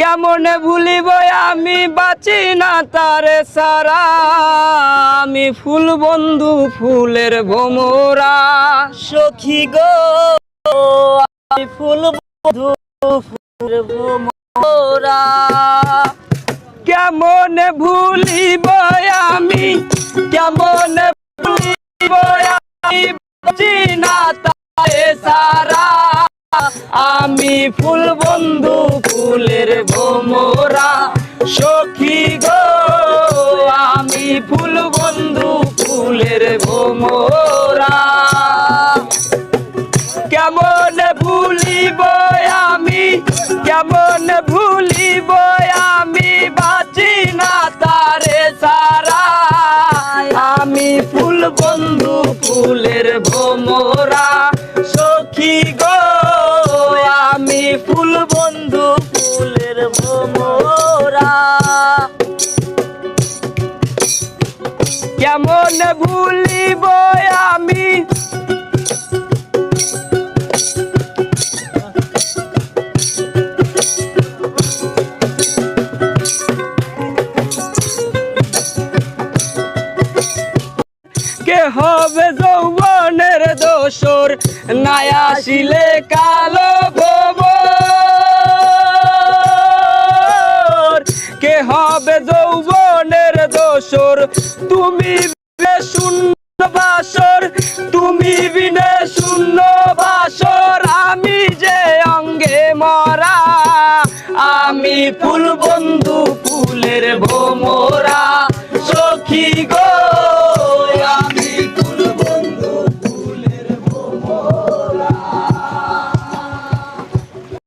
কেমনে ভুলিব আমি বাঁচি না তারে সারা আমি ফুল বন্ধু ফুলের ভোমরা সখী গো আমি ফুল বন্ধু ফুলের ভোমরা কেমনে ভুলিব আমি কেমনে ভুলিব আমি বাঁচি না তারে সারা আমি ফুল বন্ধু ফুলের ভোমরা সখী গো আমি ফুল বন্ধু ফুলের ভোমরা কেমন ভুলিব আমি কেমন ভুলিব আমি বাঁচি না তারে সারা আমি ফুল বন্ধু ফুলের ভোমরা সখী গো আমি ফুল বন্ধু ফুলের ভোমরা কেমন ভুলিব আমি কে হবে যৌবনের দোসর নাই আসিলে কালো ভোমর কে হবে যৌবনের দোসর তুমি বিনে শূন্য বাসর তুমি বিনে শূন্য বাসর আমি যে অঙ্গে মরা আমি ফুল বন্ধু ফুলের ভোমরা সখী গো আমি